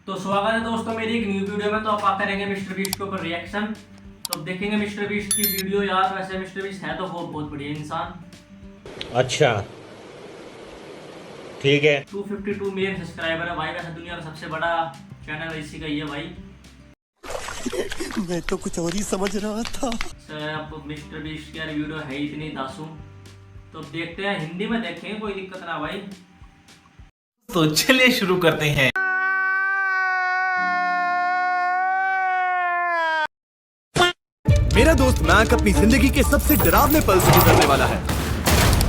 तो स्वागत है दोस्तों मेरी एक न्यू वीडियो में। तो आप करेंगे मिस्टर बीस्ट के ऊपर रिएक्शन। तो अब देखेंगे मिस्टर बीस्ट की वीडियो। यार वैसे मिस्टर बीस्ट है तो बहुत बढ़िया इंसान। अच्छा ठीक है। 252 मिलियन सब्सक्राइबर है भाई। वैसे दुनिया का सबसे बड़ा चैनल इसी का ही है भाई। मैं तो कुछ और ही समझ रहा था। सर अब मिस्टर बीस्ट की यार वीडियो है इतनी दासू। तो अब देखते हैं, हिंदी में देखेंगे, कोई दिक्कत ना भाई। तो चलिए शुरू करते हैं। मेरा दोस्त मैक अपनी जिंदगी के सबसे डरावने पल से गुजरने वाला है।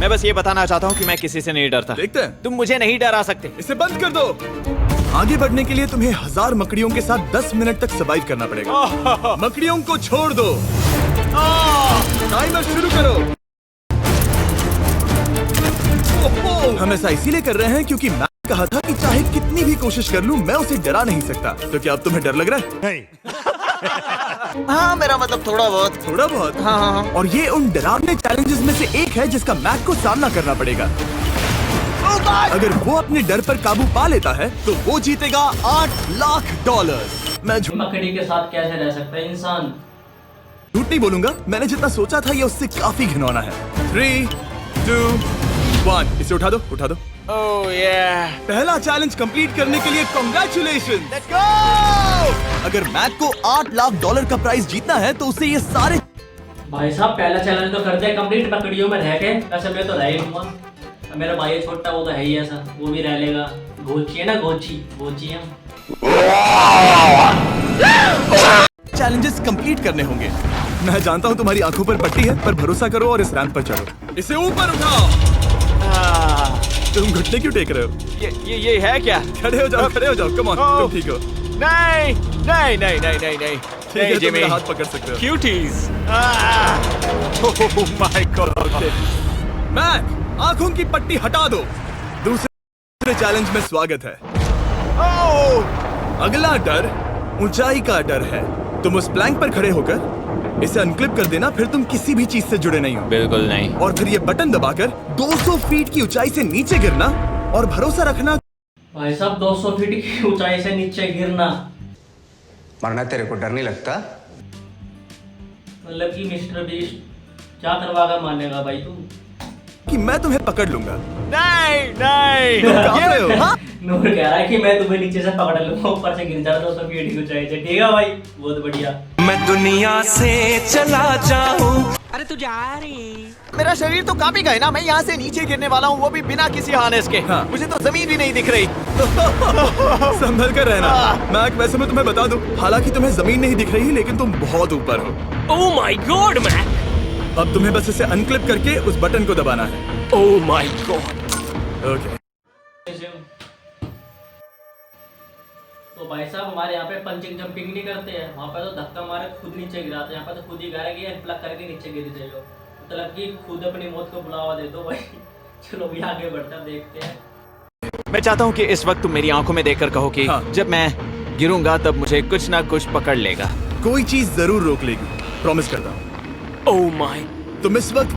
मैं बस ये बताना चाहता हूँ कि मैं किसी से नहीं डरता। देखते हैं। तुम मुझे नहीं डरा सकते। इसे बंद कर दो। आगे बढ़ने के लिए तुम्हें 1000 मकड़ियों के साथ 10 मिनट तक सर्वाइव करना पड़ेगा। मकड़ियों को छोड़ दो। टाइमर शुरू करो। हम ऐसा इसीलिए कर रहे हैं क्योंकि मैं कहा था कि चाहे कितनी भी कोशिश कर लूं मैं उसे डरा नहीं सकता। तो क्या अब तुम्हें डर लग रहा है? नहीं। हाँ, मेरा मतलब थोड़ा बहुत। थोड़ा बहुत? हाँ। और ये उन डरावने चैलेंजेस में से एक है जिसका मैक को सामना करना पड़ेगा। अगर वो अपने डर पर काबू पा लेता है तो वो जीतेगा $8 लाख। मैं मकड़ी के साथ कैसे रह सकता है इंसान? झूठ नहीं बोलूंगा, मैंने जितना सोचा था ये उससे काफी घिनौना है। 3, 2, 1। इसे उठा दो, उठा दो। ओह yeah। पहला चैलेंज कंप्लीट करने के लिए कांग्रेचुलेशन। Let's go! अगर मैक को $8 लाख का प्राइज जीतना है तो उसे ये सारे भाई साहब पहला चैलेंज तो करते हैं कंप्लीट मकड़ियों में रह के। वैसे मैं तो रह ही लूंगा। मेरा भाई छोटा वो तो है ही ऐसा, वो भी रह लेगा। गोची है ना, गोची है। चैलेंजेस कंप्लीट करने होंगे। मैं जानता हूँ तुम्हारी आंखों पर पट्टी है, पर भरोसा करो और इस रैंप पर चढ़ो। इसे ऊपर उठाओ। तुम घुटने क्यों टेक रहे हो? ये है क्या? खड़े हो जाओ, खड़े हो जाओ। कम ऑन, तुम ठीक हो? नहीं। ठीक है, तुम मेरा हाथ पकड़ सकते हो। Cuties. Oh my God. Mac, आंखों की पट्टी हटा दो। दूसरे चैलेंज में स्वागत है। अगला डर ऊंचाई का डर है। तुम उस प्लैंक पर खड़े होकर इसे अनक्लिप कर देना, फिर तुम किसी भी चीज से जुड़े नहीं हो। बिल्कुल नहीं। और फिर ये बटन दबाकर 200 फीट की ऊंचाई से नीचे गिरना और भरोसा रखना। भाई साहब 200 फीट की ऊंचाई से नीचे गिरना। मरना तेरे को डर नहीं लगता? मतलब कि मिस्टर बीस्ट क्या करवा कर मानेगा भाई तू? कि मैं तुम्हें पकड़ लूंगा। नहीं। तुम कांप रहे हो? हाँ? नूर कह रहा है कि मैं तुम्हें नीचे से पकड़ लूंगा, ऊपर से गिर जाना 200 फीट की ऊंचाई से। ठीक है भाई, बहुत बढ़िया। मैं दुनिया से चला जाऊं। अरे तू जा रही। मेरा शरीर तो कांपेगा ही ना। मैं यहाँ से नीचे गिरने वाला हूँ, वो भी बिना किसी हार्नेस के। हाँ। मुझे तो जमीन भी नहीं दिख रही। संभल कर रहना। मैक, वैसे मैं तुम्हें बता दूं, हालांकि तुम्हें जमीन नहीं दिख रही लेकिन तुम बहुत ऊपर हो। Oh my God Mac. अब तुम्हें बस इसे अनक्लिप करके उस बटन को दबाना है। ओह माय गॉड। ओके। तो भाई साहब हमारे यहाँ पे पंचिंग जंपिंग नहीं करते हैं, वहाँ पे तो धक्का मारे खुद नीचे गिराते हैं। यहाँ पे तो खुद ही गिराएंगे, अनप्लग करके नीचे गिर जाएगा। मतलब कि खुद अपनी मौत को बुलावा दे दो भाई। चलो भी आगे बढ़कर देखते हैं। मैं चाहता हूँ कि इस वक्त तुम मेरी आंखों में देखकर कहो कि हाँ। जब मैं गिरूंगा तब मुझे कुछ ना कुछ पकड़ लेगा। कोई चीज जरूर रोक लेगी, प्रॉमिस करता हूँ। Oh my. तुम इस वक्त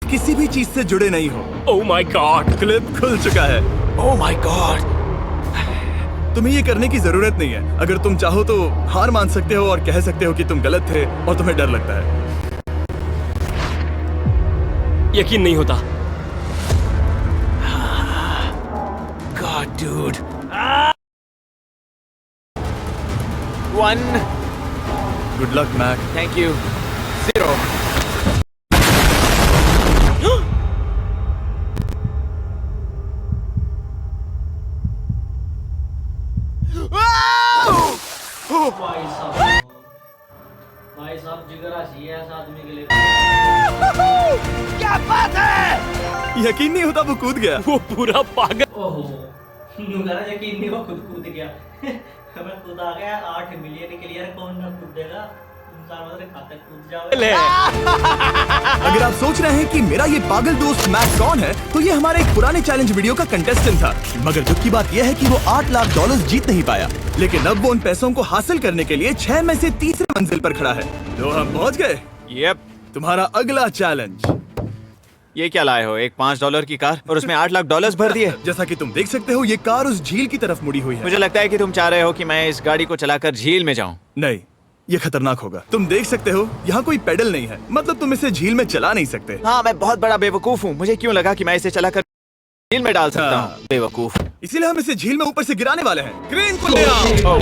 किसी भी चीज से जुड़े नहीं हो। Oh my God. क्लिप खुल चुका है। ओह माय गॉड। तुम्हें ये करने की जरूरत नहीं है। अगर तुम चाहो तो हार मान सकते हो और कह सकते हो कि तुम गलत थे और तुम्हें डर लगता है। यकीन नहीं होता। God, dude. 1. Good luck Mac. Thank you. 0. भाई साहब जिगरा चाहिए ऐसा आदमी के लिए। क्या बात है? यकीन नहीं होता वो कूद गया। वो पूरा पागल। ओहो, नुकरा यकीन नहीं, वो खुद कूद गया। हमें कूद आ गया 8 मिलियन के लिए। कौन ना कूदेगा? इंसान मतलब खाता कूद जावे। अगर आप सोच रहे हैं कि मेरा ये पागल दोस्त मैक कौन है, तो ये हमारे एक पुराने चैलेंज वीडियो का कंटेस्टेंट था। मगर दुख की बात यह है कि वो $8 लाख जीत नहीं पाया। लेकिन अब वो उन पैसों को हासिल करने के लिए 6 में से तीसरे मंजिल पर खड़ा है। तो हम पहुंच गए। Yep. तुम्हारा अगला चैलेंज ये क्या लाए हो? एक $5 की कार और उसमें $8 लाख भर दिए। जैसा कि तुम देख सकते हो ये कार उस झील की तरफ मुड़ी हुई है। मुझे लगता है कि तुम चाह रहे हो कि मैं इस गाड़ी को चलाकर झील में जाऊं। नहीं, ये खतरनाक होगा। तुम देख सकते हो यहाँ कोई पेडल नहीं है, मतलब तुम इसे झील में चला नहीं सकते। हाँ, मैं बहुत बड़ा बेवकूफ हूँ। मुझे क्यों लगा कि मैं इसे चलाकर झील में डाल सकता हाँ। हूँ? बेवकूफ। इसीलिए हम इसे झील में ऊपर से गिराने वाले हैं। क्रेन को ले आओ।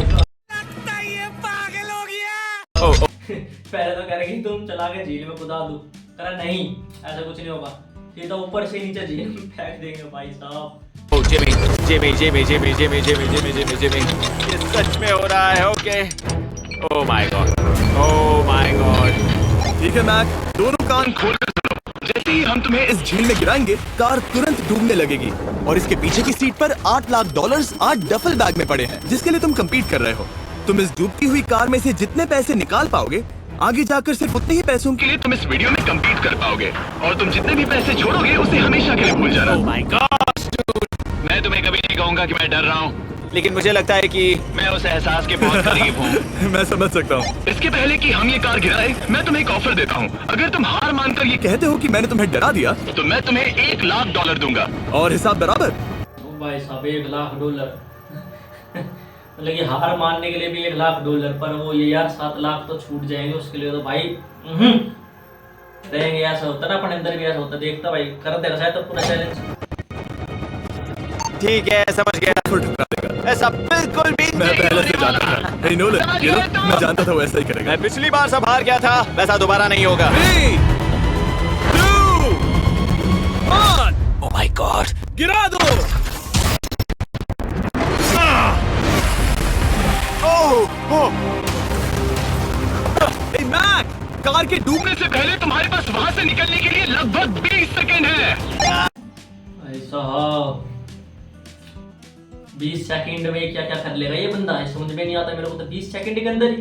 पहले तो कह रहे कि तुम चला के झील में कूदा दो, करा नहीं, ऐसा कुछ नहीं होगा, सीधा ऊपर से नीचे झील में फेंक देंगे भाई साहब। Oh Jimmy Jimmy Jimmy Jimmy Jimmy Jimmy Jimmy Jimmy Jimmy, ये सच में हो रहा है। Okay, oh my god, oh my god. ठीक है मैक, दोनों कान खोल कर सुनो। जैसे ही हम तुम्हें इस झील में गिराएंगे, कार तुरंत डूबने लगेगी और इसके पीछे की सीट पर $8 लाख 8 डफल बैग में पड़े हैं, जिसके लिए तुम कम्पीट कर रहे हो। तुम इस डूबती हुई कार में से जितने पैसे निकाल पाओगे, आगे जाकर सिर्फ उतने ही पैसों के लिए तुम इस वीडियो में कम्पीट कर पाओगे, और तुम जितने भी पैसे छोड़ोगे उसे हमेशा के लिए भूल जाना। ओह माय गॉड, मैं तुम्हें कभी नहीं कहूंगा कि मैं डर रहा हूँ, लेकिन मुझे लगता है कि मैं उस एहसास के बहुत करीब हूँ। मैं समझ सकता हूँ। इसके पहले कि हम ये कार गिराए, मैं तुम्हें एक ऑफर देता हूँ। अगर तुम हार मानकर ये कहते हो कि मैंने तुम्हें डरा दिया, तो मैं तुम्हें $1 लाख दूंगा। और हिसाब बराबर? ओ भाई साहब, $1 लाख मतलब ये हार मानने के लिए भी $1 लाख, पर वो ये यार 7 लाख तो छूट जाएंगे उसके लिए तो भाई रहेंगे। ऐसा होता ना अपने अंदर भी ऐसा होता, देखता भाई कर देना चाहे तो पूरा चैलेंज। ठीक है, समझ गया। ऐसा बिल्कुल भी मैं नहीं पहले से होने जानता वाला। था। Hey Nolan, you know, मैं जानता था वो ऐसा ही करेगा। मैं पिछली बार सब हार गया था, वैसा दोबारा नहीं होगा। 3, 2, 1, ओह माय गॉड, गिरा दो। Hey Mac, कार के डूबने से पहले तुम्हारे पास वहाँ से निकलने के लिए लगभग 20 सेकंड है। भाई साहब 20 सेकंड में क्या क्या कर लेगा ये बंदा, है समझ में नहीं आता मेरे को। तो 20 सेकंड के अंदर ही,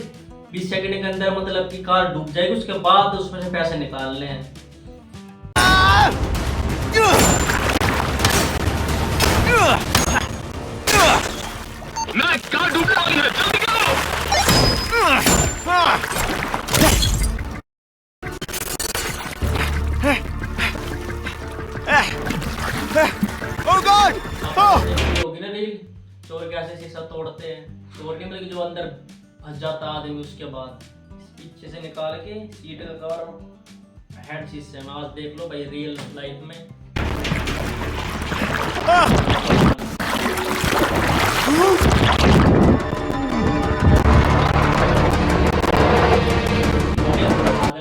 20 सेकंड के अंदर मतलब कि कार डूब जाएगी, उसके बाद उसमें से पैसे निकालने हैं। मैं कार डूबने वाली है, जल्दी करो। ओह गॉड, होगी ना रील, चोर कैसे शीशा तोड़ते हैं। चोर नहीं मतलब कि जो अंदर फंस जाता है आदमी, उसके बाद पीछे से निकाल के सीट का कवर हेड शीशे में। आज देख लो भाई रियल लाइफ में।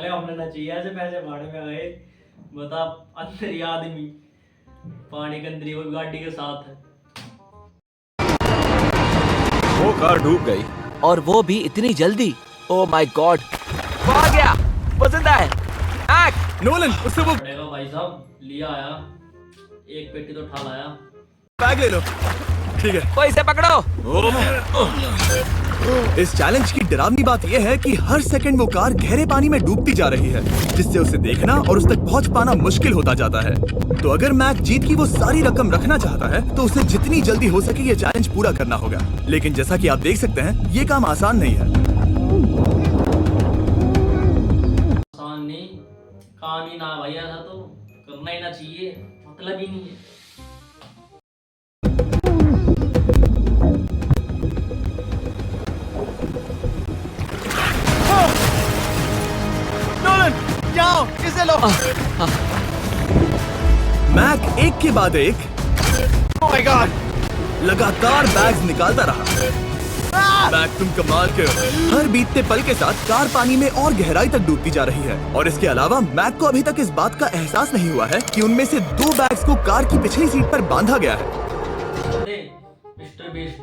हमने ना चाहिए ऐसे पैसे भाड़े में गए, बता अंदर ही आदमी पानी के अंदर ही, वो गाड़ी के साथ है। वो कार डूब गई और वो भी इतनी जल्दी। ओह माय गॉड, वो आ गया, वो जिंदा है। नोलन, उससे वो पड़ेगा भाई साहब, लिया आया, एक पेटी तो उठा लाया। बैग ले लो। ठीक है, वो इसे पकड़ो। इस चैलेंज की डरावनी बात यह है कि हर सेकंड वो कार गहरे पानी में डूबती जा रही है, जिससे उसे देखना और उस तक पहुंच पाना मुश्किल होता जाता है। तो अगर मैक जीत की वो सारी रकम रखना चाहता है, तो उसे जितनी जल्दी हो सके ये चैलेंज पूरा करना होगा। लेकिन जैसा कि आप देख सकते हैं, ये काम आसान नहीं है। आसान नहीं, काम ही ना भाई, ऐसा तो करना ही ना चाहिए, मतलब ही नहीं है। नोलन, जाओ, इसे लो। मैक एक के बाद एक ओह माय गॉड, लगातार बैग्स निकालता रहा। मैक, तुम कमाल के हो। हर बीतते पल के साथ कार पानी में और गहराई तक डूबती जा रही है, और इसके अलावा मैक को अभी तक इस बात का एहसास नहीं हुआ है कि उनमें से 2 बैग्स को कार की पिछली सीट पर बांधा गया है। मिस्टर बीस्ट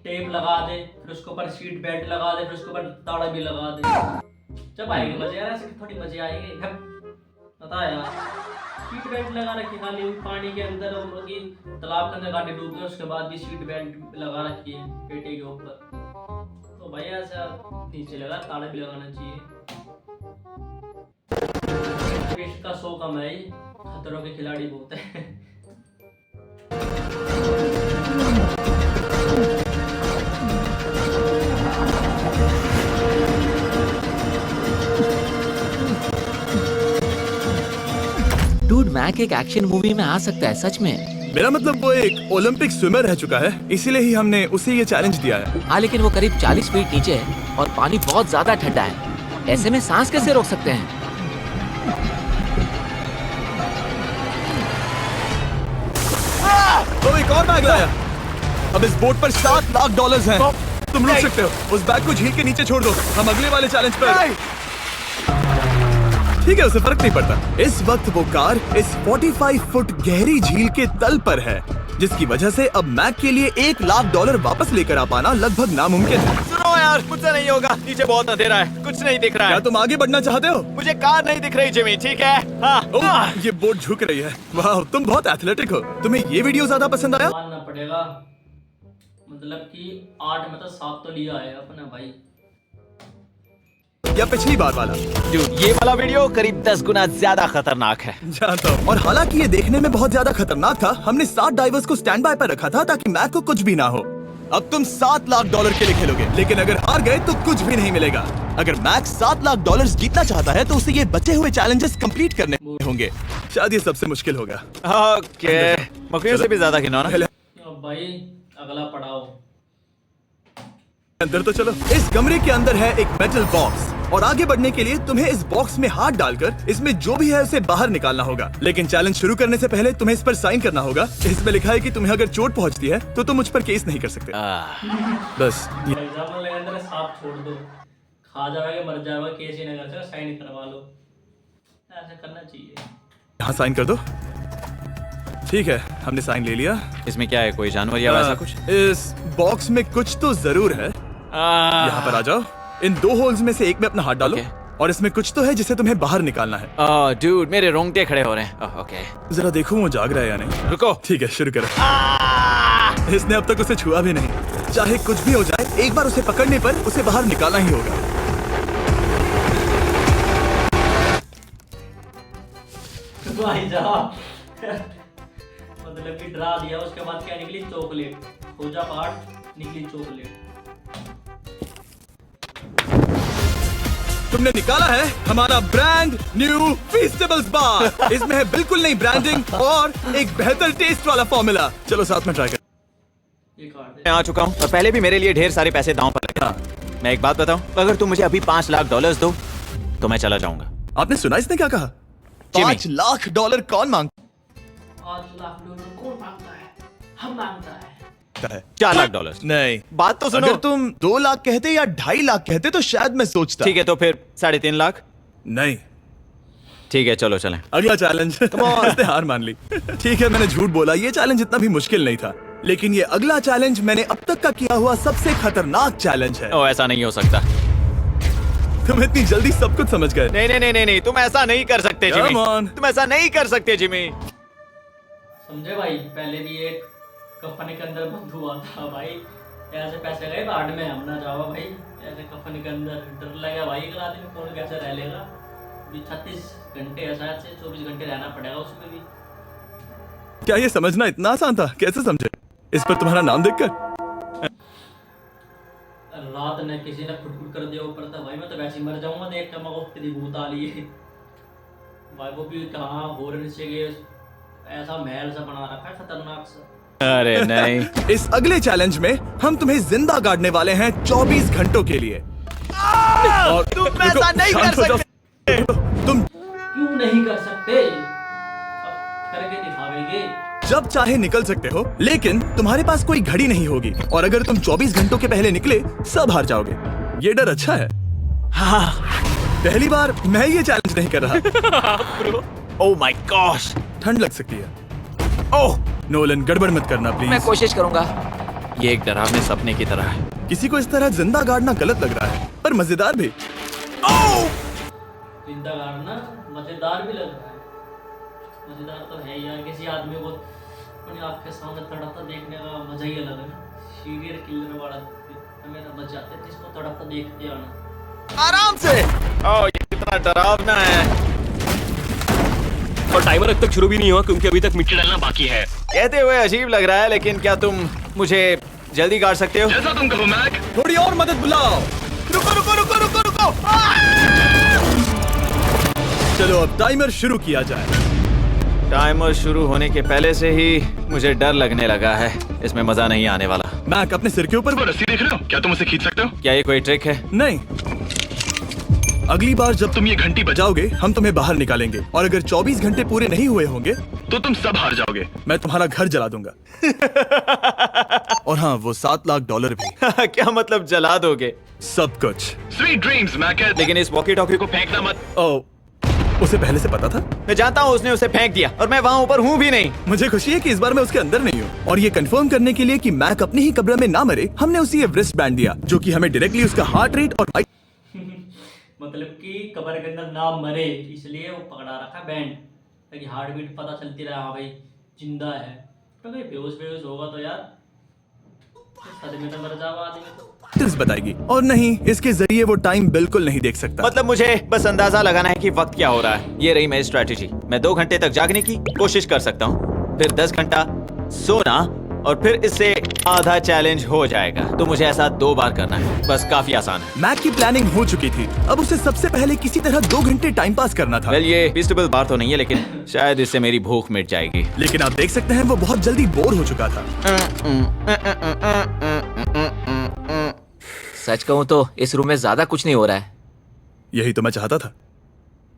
टेप लगा दे, फिर उसके ऊपर सीट बेल्ट लगा दे, फिर उसके ऊपर ताड़ा भी लगा दे। जब आएंगे मजे यार, ऐसे थोड़ी मजे आएंगे। पता है यार, सीट बेल्ट लगा रखी खाली पानी के अंदर, और कि तालाब के अंदर गाड़ी डूब गई, उसके बाद भी सीट बेल्ट लगा रखी है पेटी के ऊपर। तो भाई ऐसा नीचे लगा ताड़ा भी लगाना चाहिए। बीस्ट का शो कम है, खतरों के खिलाड़ी बहुत है। मैक एक एक्शन मूवी में आ सकता है सच में। मेरा मतलब वो एक ओलंपिक स्विमर रह चुका है, इसीलिए ही हमने उसे ये चैलेंज दिया है। हाँ लेकिन वो करीब 40 फीट नीचे है और पानी बहुत ज्यादा ठंडा है, ऐसे में सांस कैसे रोक सकते हैं? तो एक और बैग लाया। अब इस बोट पर $7 लाख हैं। तुम रुक सकते हो, उस बैग को झील के नीचे छोड़ दो, हम अगले वाले चैलेंज पर। ठीक है, उसे फर्क नहीं पड़ता। इस वक्त वो कार इस 45 फुट गहरी झील के तल पर है, जिसकी वजह से अब मैक के लिए $1 लाख वापस लेकर आ पाना लगभग नामुमकिन है। सुनो यार, मुझसे नहीं होगा, नीचे बहुत अंधेरा है, कुछ नहीं दिख रहा क्या है। तुम आगे बढ़ना चाहते हो? मुझे कार नहीं दिख रही जिमी, ठीक है? हाँ। ओह, ये बोट झुक रही है। वाह, तुम बहुत एथलेटिक हो। तुम्हें ये वीडियो ज्यादा पसंद आया? मानना पड़ेगा, मतलब कि 8 में तो 7 तो लिया है अपने भाई। या पिछली बार वाला? Dude, ये वाला वीडियो करीब 10 गुना ज्यादा खतरनाक है। जानता हूँ। और हालांकि ये देखने में बहुत ज्यादा खतरनाक था, हमने 7 डाइवर्स को स्टैंड बाय पर रखा था ताकि मैक को कुछ भी ना हो। अब तुम $7 लाख के लिए खेलोगे, लेकिन अगर हार गए तो कुछ भी नहीं मिलेगा। अगर मैक $7 लाख जीतना चाहता है तो उसे ये बचे हुए चैलेंजेस कंप्लीट करने होंगे। शायद ये सबसे मुश्किल होगा। ओके, बकरियों से भी ज्यादा गिनो ना। अब भाई अगला पड़ाव। अंदर तो चलो। इस कमरे के अंदर है एक मेटल बॉक्स और आगे बढ़ने के लिए तुम्हें इस बॉक्स में हाथ डालकर इसमें जो भी है उसे बाहर निकालना होगा। लेकिन चैलेंज शुरू करने से पहले तुम्हें इस पर साइन करना होगा। इसमें लिखा है कि तुम्हें अगर चोट पहुंचती है तो तुम मुझ पर केस नहीं कर सकते। बस एग्जाम्पल लेने अंदर सांप छोड़ दो, खा जाओगे मर जाओगे, केस ही ना कर सके, साइन करवा लो। ऐसा करना चाहिए। यहाँ साइन कर दो। ठीक है, हमने साइन ले लिया। इसमें क्या है, कोई जानवर या वैसा कुछ? इस बॉक्स में कुछ तो जरूर है। यहाँ पर आ जाओ। इन 2 होल्स में से एक में अपना हाथ डालो। और इसमें कुछ तो है जिसे तुम्हें बाहर निकालना है। डूड, मेरे रोंगटे खड़े हो रहे हैं। ओके, जरा देखो वो जाग रहा है या नहीं। रुको। ठीक है, शुरू करो। इसने अब तक उसे छुआ भी नहीं। चाहे कुछ भी हो जाए, एक बार उसे पकड़ने पर उसे बाहर निकालना ही होगा। भाई साहब मतलब कि डरा दिया। उसके बाद क्या निकली? चॉकलेट। खोजा पार्ट, निकली चॉकलेट। तुमने निकाला है हमारा ब्रांड न्यू फीस्टेबल्स बार। इसमें है बिल्कुल नई ब्रांडिंग और एक बेहतर टेस्ट वाला फॉर्मूला। चलो साथ में ट्राई कर। ये कार्ड मैं आ चुका हूँ और पहले भी मेरे लिए ढेर सारे पैसे दांव पर लगे। मैं एक बात बताऊं, अगर तुम मुझे अभी $5 लाख दो तो मैं चला जाऊंगा। आपने सुना इसने क्या कहा? जिमी। $5 लाख कौन मांगता 8 लाख डॉलर कौन मांगता है? हम मांगता है। है? $4 लाख। नहीं, बात तो सुनो। अगर तुम 2 लाख कहते या 2.5 लाख कहते तो शायद मैं सोचता। ठीक है, तो फिर 3.5 लाख। नहीं, ठीक है, चलो चलें। अगला चैलेंज। इसने हार मान ली। ठीक है, मैंने झूठ बोला, ये चैलेंज इतना भी मुश्किल नहीं था। लेकिन ये अगला चैलेंज मैंने अब तक का किया हुआ सबसे खतरनाक चैलेंज है। ओ, ऐसा नहीं हो सकता। तुम इतनी जल्दी सब कुछ समझ गए। नहीं, तुम ऐसा नहीं कर सकते जिमी। Come on. तुम ऐसा नहीं कर सकते जिमी। समझे भाई? पहले भी एक कफन के अंदर बंद हुआ था भाई। ऐसे पैसे गए बाढ़ में, हम ना जाओ भाई। ऐसे कफन के अंदर डर लगा भाई। अगला आदमी कौन कैसे रह लेगा? 36 घंटे है शायद से 24 घंटे रहना पड़ेगा उसमें भी। क्या ये समझना इतना आसान था? कैसे समझे? इस पर तुम्हारा नाम देखकर रात ने किसी ने खुटखुट कर दिया ऊपर था भाई। मैं तो वैसे ही मर जाऊंगा देख कर। मगर तेरी भूत आ रही है भाई। वो भी कहाँ हो नीचे गए, ऐसा महल सा बना रखा है खतरनाक सा। अरे नहीं। इस अगले चैलेंज में हम तुम्हें जिंदा गाड़ने वाले हैं 24 घंटों के लिए। और तुम ऐसा नहीं कर सकते। तुम क्यों नहीं कर सकते? अब करके दिखावेंगे। जब चाहे निकल सकते हो, लेकिन तुम्हारे पास कोई घड़ी नहीं होगी। और अगर तुम 24 घंटों के पहले निकले, सब हार जाओगे। ये डर अच्छा है। हाँ, पहली बार मैं ये चैलेंज नहीं कर रहा। ओह माय गॉश, ठंड लग सकती है। ओह नोलन, गड़बड़ मत करना प्लीज। मैं कोशिश करूंगा। ये एक डरावने सपने की तरह है। किसी को इस तरह जिंदा गाड़ना गलत लग रहा है, पर मजेदार भी। जिंदा गाड़ना मजेदार भी लग रहा है। मजेदार तो है यार। किसी आदमी को अपनी आँख के सामने तड़पता देखने का मजा ही अलग है ना। सीरियल किलर वाला हमें तो बच जाते हैं जिसको तड़पता देखते आना। आराम से। ओह, ये कितना डरावना है। और टाइमर अब तक शुरू भी नहीं हुआ क्योंकि अभी तक मिट्टी डालना बाकी है। कहते हुए अजीब लग रहा है, लेकिन क्या तुम मुझे जल्दी गाड़ सकते हो? जैसा तुम कहो मैक। थोड़ी और मदद बुलाओ। रुको रुको रुको रुको रुको। चलो अब टाइमर शुरू किया जाए। टाइमर शुरू होने के पहले से ही मुझे डर लगने लगा है। इसमें मजा नहीं आने वाला। मैक अपने सिर के ऊपर वो रस्सी देख रहे हो? क्या तुम उसे खींच सकते हो? क्या ये कोई ट्रिक है? नहीं। अगली बार जब तुम ये घंटी बजाओगे हम तुम्हें बाहर निकालेंगे और अगर 24 घंटे पूरे नहीं हुए होंगे तो तुम सब हार जाओगे। मैं तुम्हारा घर जला दूंगा। और हाँ, वो $7 लाख भी। क्या मतलब जला दोगे? सब कुछ। Sweet dreams Mac. लेकिन इस वॉकी टॉकी को फेंकना मत। ओ, उसे पहले से पता था? मैं जानता हूँ उसने उसे फेंक दिया और मैं वहाँ ऊपर हूँ भी नहीं। मुझे खुशी है कि इस बार मैं उसके अंदर नहीं हूँ। और ये कंफर्म करने के लिए कि मैक अपनी ही कब्र में ना मरे, हमने उसे ये रिस्ट बैंड दिया जो कि हमें डायरेक्टली उसका हार्ट रेट और मतलब कि कब्र के अंदर ना मरे, इसलिए वो पकड़ा रखा बैंड, ताकि हार्ट बीट पता चलती रहा, हाँ भाई जिंदा है। तो कहीं बेहोश होगा तो यार सदमे में मर जाएगा आदमी तो। बताएगी। और नहीं, इसके जरिए वो टाइम बिल्कुल नहीं देख सकता। मतलब मुझे बस अंदाजा लगाना है कि वक्त क्या हो रहा है। ये रही मेरी स्ट्रेटेजी। मैं 2 घंटे तक जागने की कोशिश कर सकता हूँ, फिर 10 घंटा सोना और फिर इससे आधा चैलेंज हो जाएगा। तो मुझे ऐसा 2 बार करना है, बस काफी आसान है। मैक की प्लानिंग हो चुकी थी, अब उसे सबसे पहले किसी तरह 2 घंटे टाइम पास करना था। वेल, ये फीस्टेबल बार तो नहीं है, लेकिन शायद इससे मेरी भूख मिट जाएगी। लेकिन आप देख सकते हैं वो बहुत जल्दी बोर हो चुका था। सच कहूँ तो इस रूम में ज्यादा कुछ नहीं हो रहा है। यही तो मैं चाहता था।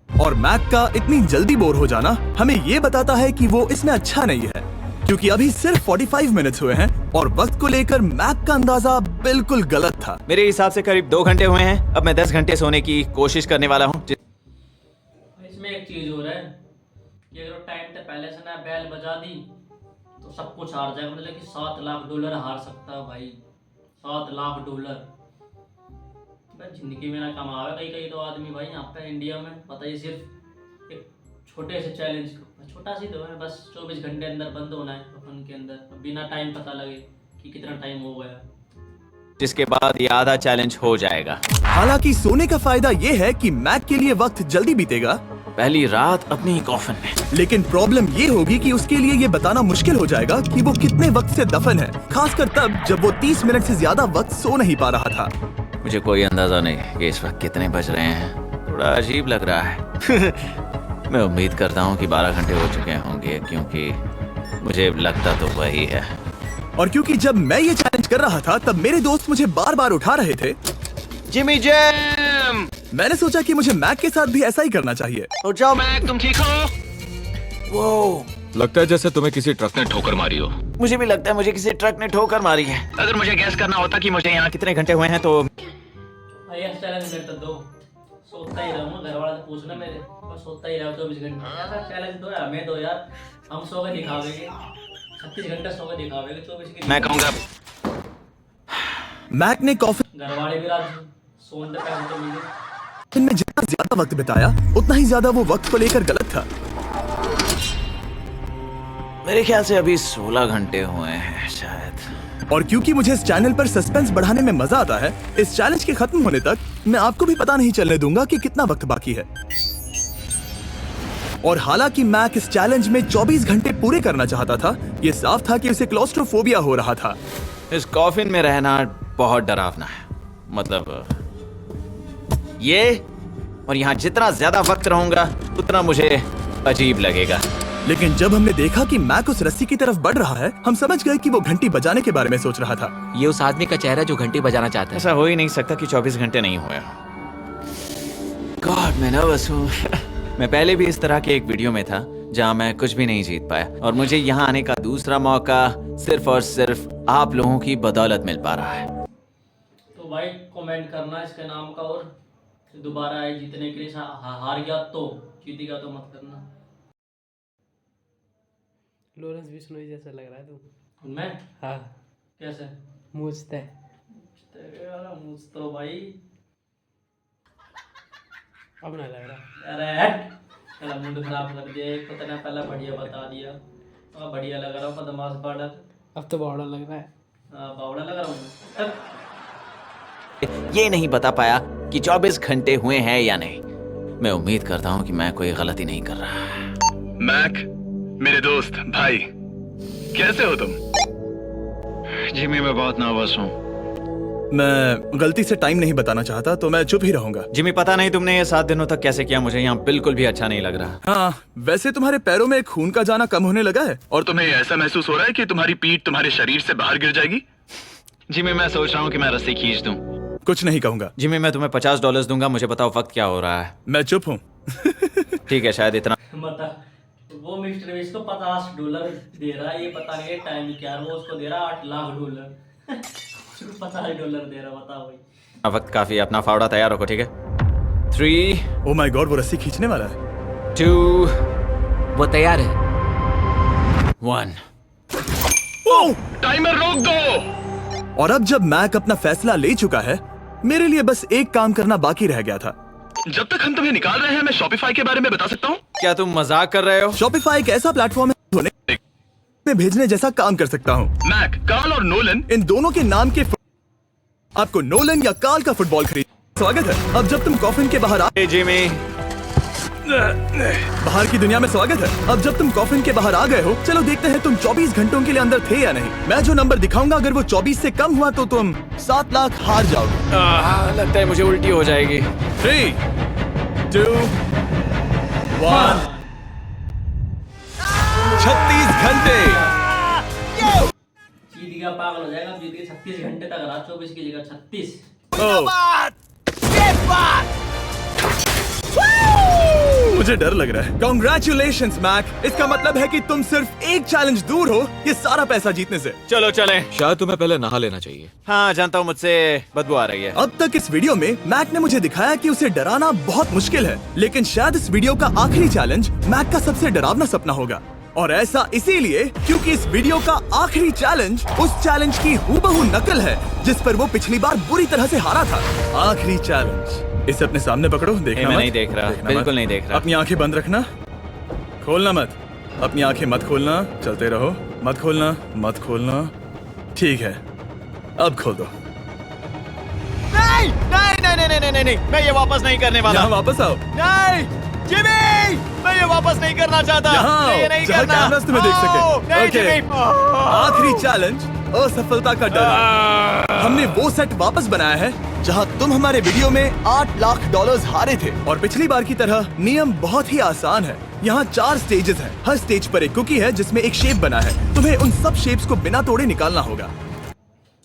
और मैक का इतनी जल्दी बोर हो जाना हमें ये बताता है कि वो इसमें अच्छा नहीं है, क्योंकि अभी सिर्फ 45 मिनट्स हुए हैं और वक्त को लेकर मैक का अंदाजा बिल्कुल गलत था। मेरे हिसाब से करीब 2 घंटे हुए हैं। अब मैं 10 घंटे सोने की कोशिश करने वाला हूँ। इसमें एक चीज हो रहा है कि अगर टाइम से पहले से ना बैल बजा दी तो सब कुछ हार जाएगा। मतलब कि $7 लाख हार सकता है भाई। $7 लाख जिंदगी में ना कमावे कहीं कहीं तो आदमी भाई। यहाँ पे इंडिया में पता ही सिर्फ एक छोटे से चैलेंज, छोटा सी तो है, बस 24 घंटे अंदर बंद होना है अपन के अंदर, बिना टाइम पता लगे कि कितना टाइम हो गया, जिसके बाद ये आधा चैलेंज हो जाएगा। हालांकि सोने का फायदा ये है कि मैक के लिए वक्त जल्दी बीतेगा, पहली रात अपनी कॉफिन में। लेकिन प्रॉब्लम ये होगी कि उसके लिए ये बताना मुश्किल हो जाएगा कि वो कितने वक्त से दफन है, खासकर तब जब वो 30 मिनट से ज्यादा वक्त सो नहीं पा रहा था। मुझे कोई अंदाजा नहीं कि इस वक्त कितने बज रहे हैं। थोड़ा अजीब लग रहा है। मैं उम्मीद करता हूँ कि 12 घंटे हो चुके होंगे, क्योंकि मुझे लगता तो वही है। और क्योंकि जब मैं ये चैलेंज कर रहा था तब मेरे दोस्त मुझे बार बार उठा रहे थे। Jimmy jam! मैंने सोचा कि मुझे मैक के साथ भी ऐसा ही करना चाहिए। उठ जाओ मैक, तुम ठीक हो? वो लगता है जैसे तुम्हें किसी ट्रक ने ठोकर मारी हो। मुझे भी लगता है मुझे किसी ट्रक ने ठोकर मारी है। अगर मुझे गैस करना होता कि मुझे यहाँ कितने घंटे हुए हैं तो चैलेंज मेरे तो दो, सोता ही रहूँगा। घर वाला तो पूछना मेरे, बस सोता ही रहो 24 घंटे। ऐसा चैलेंज दो यार, हमें दो यार, हम सो के दिखावेंगे। 36 घंटे सो के दिखावेंगे, 24 की मैं कहूँगा मैक ने कॉफी घर वाले भी रात सोने पहले तो मिले। में जितना ज्यादा वक्त बिताया उतना ही ज्यादा वो वक्त को लेकर गलत था। मेरे ख्याल से अभी 16 घंटे हुए हैं शायद। और क्योंकि मुझे इस चैनल पर सस्पेंस बढ़ाने में मजा आता है, इस चैलेंज के खत्म होने तक मैं आपको भी पता नहीं चलने दूंगा कि कितना वक्त बाकी है। और हालांकि मैक इस चैलेंज में 24 घंटे पूरे करना चाहता था, ये साफ था कि उसे क्लॉस्ट्रोफोबिया हो रहा था। इस कॉफिन में रहना बहुत डरावना है। मतलब ये, और यहाँ जितना ज्यादा वक्त रहूंगा उतना मुझे अजीब लगेगा। लेकिन जब हमने देखा कि मैक उस रस्सी की तरफ बढ़ रहा है, हम समझ गए कि वो घंटी बजाने के बारे में सोच रहा था। ये उस आदमी का चेहरा जो घंटी बजाना चाहता है। ऐसा हो ही नहीं सकता कि 24 घंटे नहीं हुए। गॉड, मैं नर्वस हूँ। मैं पहले भी इस तरह के एक वीडियो में था जहाँ मैं कुछ भी नहीं जीत पाया, और मुझे यहाँ आने का दूसरा मौका सिर्फ और सिर्फ आप लोगों की बदौलत मिल पा रहा है। तो भाई कमेंट करना इसके नाम का, और दोबारा आए जीतने के लिए। हार गया तो जीतेगा तो मत करना। लॉरेंस बिश्नोई जैसा लग रहा है तू। मैं? हाँ। कैसे? मूछते मूछ तो भाई अब ना लग रहा। अरे हट, चला मूड खराब कर दिया। एक पता ना पहला बढ़िया बता दिया, अब बढ़िया लग रहा हूँ। बदमाश बॉर्डर, अब तो बावड़ा लग रहा है। बावड़ा लग रहा हूँ। ये नहीं बता पाया कि 24 घंटे हुए हैं या नहीं। मैं उम्मीद करता हूँ कि मैं कोई गलती नहीं कर रहा। मैक, मेरे दोस्त भाई, कैसे हो तुम? जिमी, मैं बहुत नर्वस हूँ। मैं गलती से टाइम नहीं बताना चाहता तो मैं चुप ही रहूंगा। जिमी, पता नहीं तुमने ये 7 दिनों तक कैसे किया, मुझे यहाँ बिल्कुल भी अच्छा नहीं लग रहा। हाँ, वैसे तुम्हारे पैरों में खून का जाना कम होने लगा है। और तुम्हें ऐसा महसूस हो रहा है कि तुम्हारी पीठ तुम्हारे शरीर से बाहर गिर जाएगी? जिमी, मैं सोच रहा हूँ कि मैं रस्सी खींच दूं। कुछ नहीं कहूंगा। जिमी, मैं तुम्हें $50 दूंगा, मुझे बताओ वक्त क्या हो रहा है। मैं चुप हूँ। ठीक है, शायद इतना। बता, वो मिस्टर बीस्ट को $50 दे रहा है, ये पता नहीं टाइम क्या है, वो उसको दे रहा है $8 लाख उसको $50 दे रहा, बताओ भाई। वक्त काफी है, अपना फावड़ा तैयार रखो, ठीक है? 3, ओ माय गॉड, वो रस्सी खींचने वाला है। 2, वो तैयार है। 1। टाइमर रोक दो। और अब जब मैक अपना फैसला ले चुका है, मेरे लिए बस एक काम करना बाकी रह गया था। जब तक हम तुम्हें निकाल रहे हैं, मैं शॉपिफाई के बारे में बता सकता हूँ। क्या तुम मजाक कर रहे हो? शॉपिफाई एक ऐसा प्लेटफॉर्म है धोने में भेजने जैसा काम कर सकता हूँ। मैक, कार्ल और नोलन, इन दोनों के नाम के आपको नोलन या कार्ल का फुटबॉल खरीद स्वागत है। अब जब तुम कॉफिन के बाहर जिमी, बाहर की दुनिया में स्वागत है। अब जब तुम कॉफिन के बाहर आ गए हो, चलो देखते हैं तुम 24 घंटों के लिए अंदर थे या नहीं। मैं जो नंबर दिखाऊंगा, अगर वो 24 से कम हुआ तो तुम 7 लाख हार जाओगे। लगता है मुझे उल्टी हो जाएगी। 3, 2, 1। 36 घंटे। जीत गया, पागल हो जाएगा। जीत गया 36 घंटे तक रहा, 24 की जगह 36। मुझे डर लग रहा है। Congratulations, Mac. इसका मतलब है कि तुम सिर्फ एक चैलेंज दूर हो ये सारा पैसा जीतने से। चलो चलें। शायद तुम्हें पहले नहा लेना चाहिए। हाँ, जानता हूँ, मुझसे बदबू आ रही है। अब तक इस वीडियो में मैक ने मुझे दिखाया कि उसे डराना बहुत मुश्किल है, लेकिन शायद इस वीडियो का आखिरी चैलेंज मैक का सबसे डरावना सपना होगा। और ऐसा इसीलिए क्योंकि इस वीडियो का आखिरी चैलेंज उस चैलेंज की हूबहू नकल है जिस पर वो पिछली बार बुरी तरह से हारा था। आखिरी चैलेंज। इसे अपने सामने पकड़ो, देखना मैं मत। नहीं देख रहा, देखना बिल्कुल मत। नहीं देख रहा। अपनी आंखें बंद रखना, खोलना मत। अपनी आंखें मत खोलना, चलते रहो। मत खोलना, मत खोलना। ठीक है, अब खोल दो। नहीं नहीं नहीं नहीं नहीं नहीं, मैं ये वापस नहीं करने वाला। यहाँ वापस आओ। नहीं जिमी, मैं ये वापस नहीं करना चाहता। यहाँ मैं ये आओ, नहीं जहाँ करना। कैमरास तुम्हें देख सके। नहीं ओके। जिमी। आखिरी चैलेंज, असफलता का डर। हमने वो सेट वापस बनाया है जहां तुम हमारे वीडियो में $8 लाख हारे थे। और पिछली बार की तरह नियम बहुत ही आसान है। यहाँ 4 स्टेजेस हैं। हर स्टेज पर एक कुकी है जिसमें एक शेप बना है। तुम्हें उन सब शेप्स को बिना तोड़े निकालना होगा।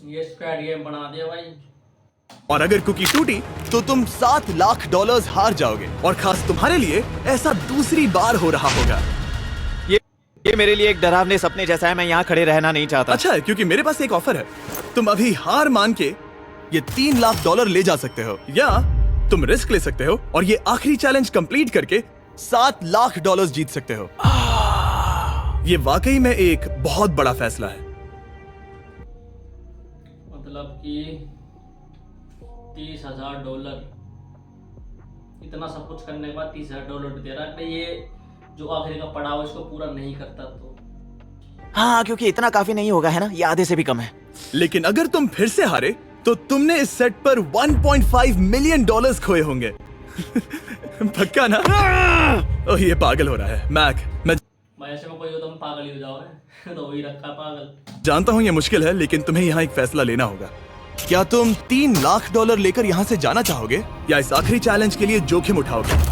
ये स्क्वाड गेम बना दिया भाई। और अगर कुकी टूटी तो तुम $7 लाख हार जाओगे। और खास तुम्हारे लिए ऐसा दूसरी बार हो रहा होगा। ये मेरे लिए एक डरावने सपने जैसा है, मैं यहाँ खड़े रहना नहीं चाहता। अच्छा है, क्योंकि मेरे पास एक ऑफर है। तुम अभी हार मान के ये $3 लाख ले जा सकते हो, या तुम रिस्क ले सकते हो और ये आखिरी चैलेंज कंप्लीट करके $7 लाख जीत सकते हो। ये वाकई में एक बहुत बड़ा फैसला है। मतलब कि $30,000 इतना सब कुछ करने के बाद $30,000 दे रहा है। ये जो आखिरी का पड़ाव इसको पूरा नहीं करता तो हाँ, क्योंकि इतना काफी नहीं होगा, है ना? ये आधे से भी कम है। लेकिन अगर तुम फिर से हारे तो तुमने इस सेट पर $1.5 मिलियन खोए होंगे। पक्का ना? ओह, ये पागल हो रहा है। मैक, मैं ऐसे में कोई हो तो हम पागल ही हो जाओगे। तो वही रखा पागल। जानता हूँ ये मुश्किल है, लेकिन तुम्हें यहाँ एक फैसला लेना होगा। क्या तुम $3 लाख लेकर यहाँ से जाना चाहोगे, या इस आखिरी चैलेंज के लिए जोखिम उठाओगे?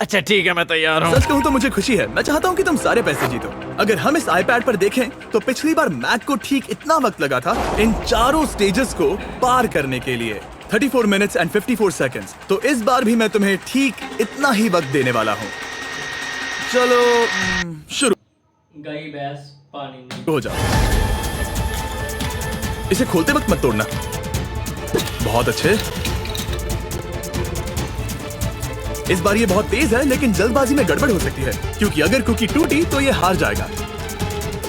अच्छा ठीक है, मैं तैयार हूँ। सच कहूँ तो मुझे खुशी है। मैं चाहता हूँ कि तुम सारे पैसे जीतो। अगर हम इस आईपैड पर देखें तो पिछली बार मैक को ठीक इतना वक्त लगा था इन 4 स्टेजेस को पार करने के लिए, 34 मिनट्स एंड 54 सेकंड्स। तो इस बार भी मैं तुम्हें ठीक इतना ही वक्त देने वाला हूँ। चलो शुरू गई भैंस पानी में। हो जाओ। इसे खोलते वक्त मत तोड़ना। बहुत अच्छे। इस बार ये बहुत तेज है, लेकिन जल्दबाजी में गड़बड़ हो सकती है, क्योंकि अगर कुकी टूटी तो ये हार जाएगा।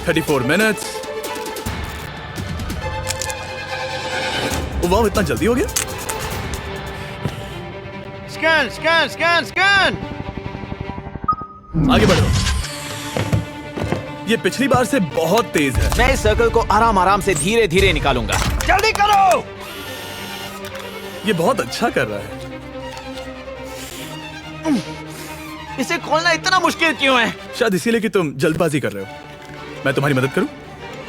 34 मिनट्स। वाह, इतना जल्दी हो गया। Scan scan scan scan. आगे बढ़ो। ये पिछली बार से बहुत तेज है। मैं इस सर्कल को आराम आराम से धीरे धीरे निकालूंगा। जल्दी करो। ये बहुत अच्छा कर रहा है। इसे खोलना इतना मुश्किल क्यों है? शायद इसीलिए कि तुम जल्दबाजी कर रहे हो। मैं तुम्हारी मदद करूं?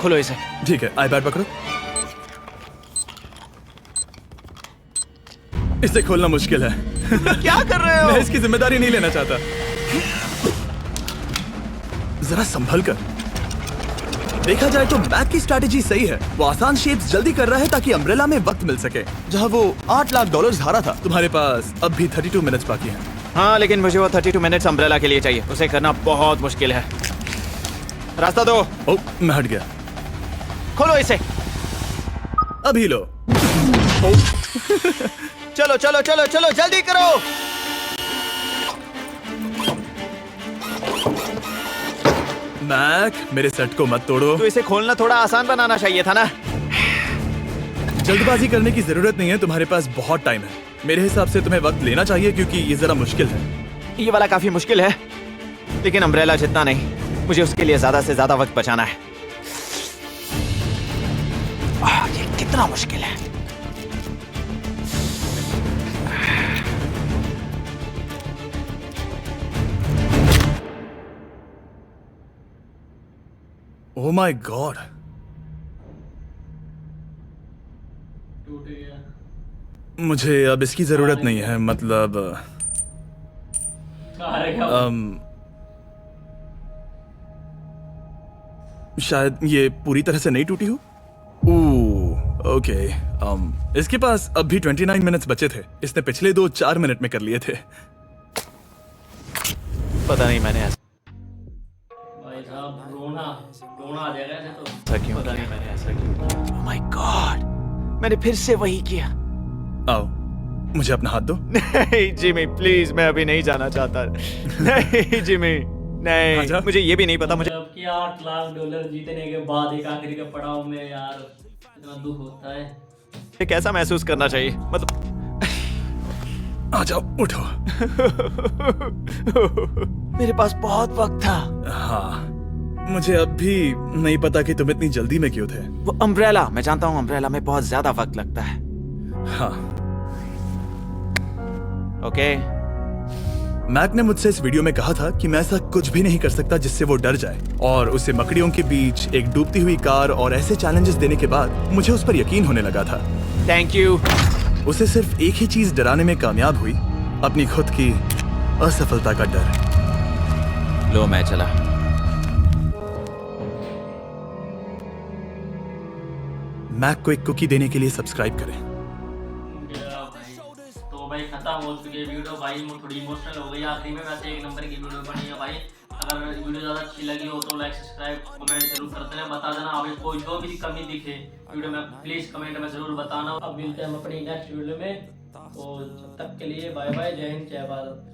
खोलो इसे। ठीक है, आईपैड पकड़ो। इसे खोलना मुश्किल है। क्या कर रहे हो? मैं इसकी जिम्मेदारी नहीं लेना चाहता। जरा संभल कर। देखा जाए तो मैक की स्ट्रैटेजी सही है। वो आसान शेप्स जल्दी कर रहा है ताकि अम्ब्रेला में वक्त मिल सके। जहां वो $8 लाख हारा था, तुम्हारे पास अब भी 32 मिनट्स बाकी हैं। हाँ, लेकिन मुझे वो 32 मिनट्स अम्ब्रेला के लिए चाहिए। उसे करना बहुत मुश्किल है। रास्ता दो। ओ, मैं हट गया। खोलो इसे। अभी लो। चलो चलो चलो चलो, जल्दी करो। मैक, मेरे सेट को मत तोड़ो। तो इसे खोलना थोड़ा आसान बनाना चाहिए था ना। जल्दबाजी करने की जरूरत नहीं है, तुम्हारे पास बहुत टाइम है। मेरे हिसाब से तुम्हें वक्त लेना चाहिए क्योंकि ये जरा मुश्किल है। ये वाला काफी मुश्किल है, लेकिन अम्ब्रेला जितना नहीं। मुझे उसके लिए ज्यादा से ज्यादा वक्त बचाना है। ये कितना मुश्किल है। ओह माय गॉड, टूट गया। मुझे अब इसकी जरूरत नहीं है। मतलब कहाँ रह गया वो? शायद ये पूरी तरह से नहीं टूटी हो। ओके। इसके पास अब भी 29 मिनट्स बचे थे। इसने पिछले 4 मिनट में कर लिए थे। पता नहीं मैंने ऐसा भाई साहब रोना रोना आ जाएगा ऐसे तो। क्यों किया। मैंने ऐसा क्यों। ओह माय गॉड, मैंने फिर से वही किया। आओ, मुझे अपना हाथ दो। नहीं जिमी, प्लीज, मैं अभी नहीं जाना चाहता। नहीं जिमी, नहीं। आजा। मुझे ये भी नहीं पता मुझे जबकि $8 लाख जीतने के बाद एक आखिरी के पड़ाव में यार इतना दुख होता है। कैसा महसूस करना चाहिए। मतलब आ जाओ, उठो। मेरे पास बहुत वक्त था। हाँ, मुझे अब भी नहीं पता कि तुम इतनी जल्दी में क्यों थे। वो अम्ब्रेला, मैं जानता हूँ अम्ब्रेला में बहुत ज्यादा वक्त लगता है। हाँ, ओके। मैक ने मुझसे इस वीडियो में कहा था कि मैं ऐसा कुछ भी नहीं कर सकता जिससे वो डर जाए, और उसे मकड़ियों के बीच एक डूबती हुई कार और ऐसे चैलेंजेस देने के बाद मुझे उस पर यकीन होने लगा था। Thank you. उसे सिर्फ एक ही चीज डराने में कामयाब हुई, अपनी खुद की असफलता का डर। लो, मैं चला। मैक को एक कुकी देने के लिए सब्सक्राइब करें। गया भाई। तो भाई खत्म हो चुकी है वीडियो। भाई मैं थोड़ी इमोशनल हो गई आखिरी में। वैसे 1 नंबर की वीडियो बनी है भाई। अगर वीडियो ज़्यादा अच्छी लगी हो तो लाइक सब्सक्राइब कमेंट जरूर करते हैं। बता देना अभी कोई जो भी कमी दिखे वीडियो में, प्लीज़ कमेंट में ज़रूर बताना। अब मिलते हैं हम अपनी नेक्स्ट वीडियो में। तो जब तक के लिए बाय बाय, जय हिंद, जय भारत।